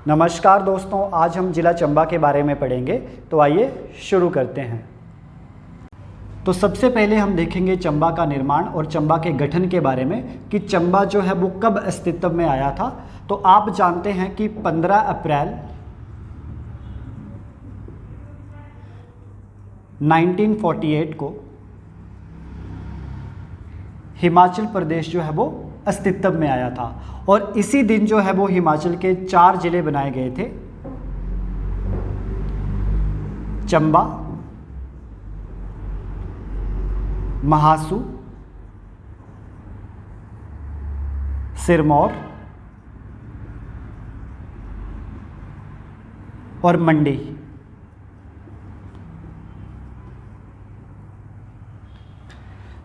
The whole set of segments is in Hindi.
नमस्कार दोस्तों, आज हम जिला चंबा के बारे में पढ़ेंगे। तो आइए शुरू करते हैं। तो सबसे पहले हम देखेंगे चंबा का निर्माण और चंबा के गठन के बारे में कि चंबा जो है वो कब अस्तित्व में आया था। तो आप जानते हैं कि 15 अप्रैल 1948 को हिमाचल प्रदेश जो है वो अस्तित्व में आया था और इसी दिन जो है वो हिमाचल के 4 जिले बनाए गए थे। चंबा, महासू, सिरमौर और मंडी।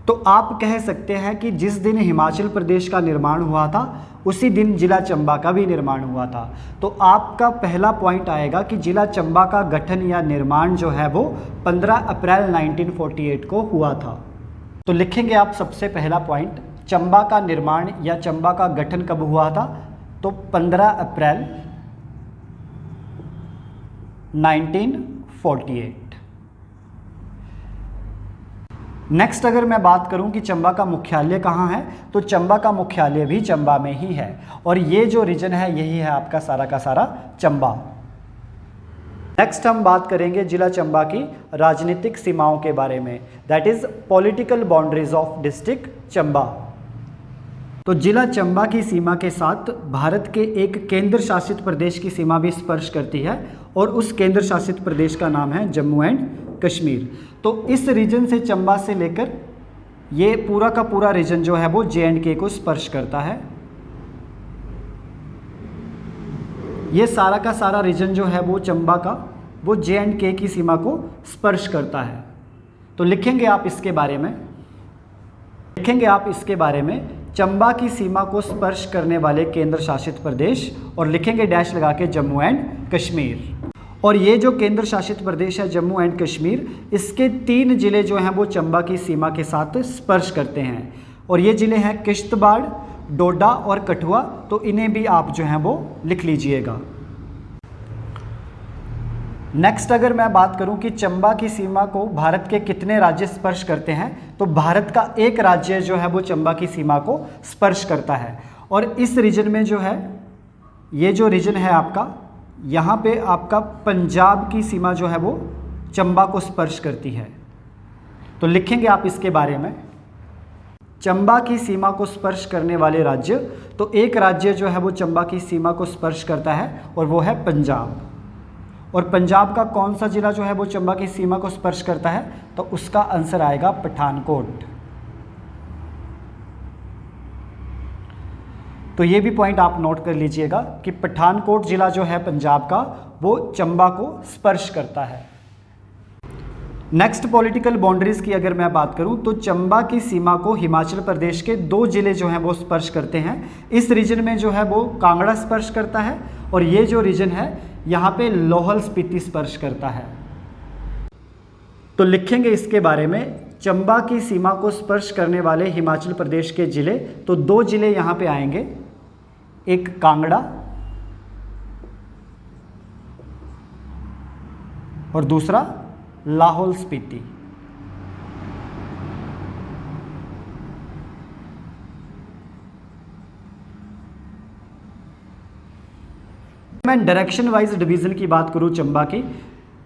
तो आप कह सकते हैं कि जिस दिन हिमाचल प्रदेश का निर्माण हुआ था उसी दिन जिला चंबा का भी निर्माण हुआ था। तो आपका पहला पॉइंट आएगा कि जिला चंबा का गठन या निर्माण जो है वो 15 अप्रैल 1948 को हुआ था। तो लिखेंगे आप सबसे पहला पॉइंट, चंबा का निर्माण या चंबा का गठन कब हुआ था। तो 15 अप्रैल 1948। नेक्स्ट अगर मैं बात करूं कि चंबा का मुख्यालय कहाँ है, तो चंबा का मुख्यालय भी चंबा में ही है और ये जो रीजन है यही है आपका सारा का सारा चंबा। नेक्स्ट हम बात करेंगे जिला चंबा की राजनीतिक सीमाओं के बारे में, that is political boundaries of district Chamba. तो जिला चंबा की सीमा के साथ भारत के एक केंद्र शासित प्रदेश की सीमा भी स्पर्श करती है और उस केंद्र शासित प्रदेश का नाम है जम्मू एंड कश्मीर। तो इस रीजन से चंबा से लेकर ये पूरा का पूरा रीजन जो है वो J&K को स्पर्श करता है। ये सारा का सारा रीजन जो है वो चंबा का वो J&K की सीमा को स्पर्श करता है। तो लिखेंगे आप इसके बारे में चंबा की सीमा को स्पर्श करने वाले केंद्र शासित प्रदेश और लिखेंगे डैश लगा के जम्मू एंड कश्मीर। और ये जो केंद्र शासित प्रदेश है जम्मू एंड कश्मीर, इसके 3 जिले जो हैं वो चंबा की सीमा के साथ स्पर्श करते हैं और ये जिले हैं किश्तवाड़, डोडा और कठुआ। तो इन्हें भी आप जो हैं वो लिख लीजिएगा। नेक्स्ट अगर मैं बात करूं कि चंबा की सीमा को भारत के कितने राज्य स्पर्श करते हैं, तो भारत का एक राज्य जो है वो चंबा की सीमा को स्पर्श करता है और इस रीजन में जो है ये जो रीजन है आपका, यहाँ पे आपका पंजाब की सीमा जो है वो चंबा को स्पर्श करती है। तो लिखेंगे आप इसके बारे में चंबा की सीमा को स्पर्श करने वाले राज्य। तो एक राज्य जो है वो चंबा की सीमा को स्पर्श करता है और वो है पंजाब। और पंजाब का कौन सा जिला जो है वो चंबा की सीमा को स्पर्श करता है, तो उसका आंसर आएगा पठानकोट। तो ये भी पॉइंट आप नोट कर लीजिएगा कि पठानकोट जिला जो है पंजाब का वो चंबा को स्पर्श करता है। नेक्स्ट पॉलिटिकल बाउंड्रीज की अगर मैं बात करूं तो चंबा की सीमा को हिमाचल प्रदेश के 2 जिले जो हैं वो स्पर्श करते हैं। इस रीजन में जो है वो कांगड़ा स्पर्श करता है और ये जो रीजन है यहाँ पे लाहौल स्पीति स्पर्श करता है। तो लिखेंगे इसके बारे में चंबा की सीमा को स्पर्श करने वाले हिमाचल प्रदेश के जिले। तो 2 जिले यहाँ पे आएंगे, एक कांगड़ा और दूसरा लाहौल स्पीति। मैं डायरेक्शन वाइज डिवीजन की बात करूं चंबा की,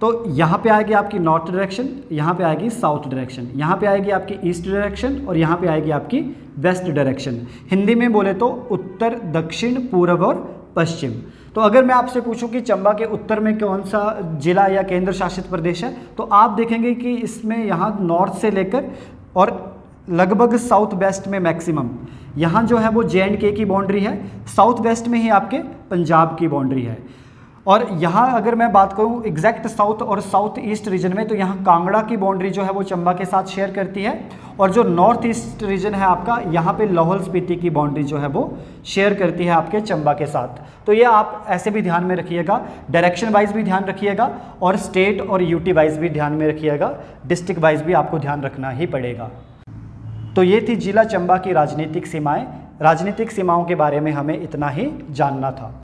तो यहाँ पे आएगी आपकी नॉर्थ डायरेक्शन, यहाँ पे आएगी साउथ डायरेक्शन, यहाँ पे आएगी आपकी ईस्ट डायरेक्शन और यहाँ पे आएगी आपकी वेस्ट डायरेक्शन। हिंदी में बोले तो उत्तर, दक्षिण, पूर्व और पश्चिम। तो अगर मैं आपसे पूछूं कि चंबा के उत्तर में कौन सा जिला या केंद्र शासित प्रदेश है, तो आप देखेंगे कि इसमें यहाँ नॉर्थ से लेकर और लगभग साउथ वेस्ट में मैक्सिमम यहाँ जो है वो J&K की बाउंड्री है, साउथ वेस्ट में ही आपके पंजाब की बाउंड्री है। और यहाँ अगर मैं बात करूँ एग्जैक्ट साउथ और साउथ ईस्ट रीजन में, तो यहाँ कांगड़ा की बाउंड्री जो है वो चंबा के साथ शेयर करती है और जो नॉर्थ ईस्ट रीजन है आपका, यहाँ पे लाहौल स्पीति की बाउंड्री जो है वो शेयर करती है आपके चंबा के साथ। तो ये आप ऐसे भी ध्यान में रखिएगा, डायरेक्शन वाइज भी ध्यान रखिएगा और स्टेट और यूटी वाइज भी ध्यान में रखिएगा, डिस्ट्रिक्ट वाइज भी आपको ध्यान रखना ही पड़ेगा। तो ये थी जिला चंबा की राजनीतिक सीमाएं। राजनीतिक सीमाओं के बारे में हमें इतना ही जानना था।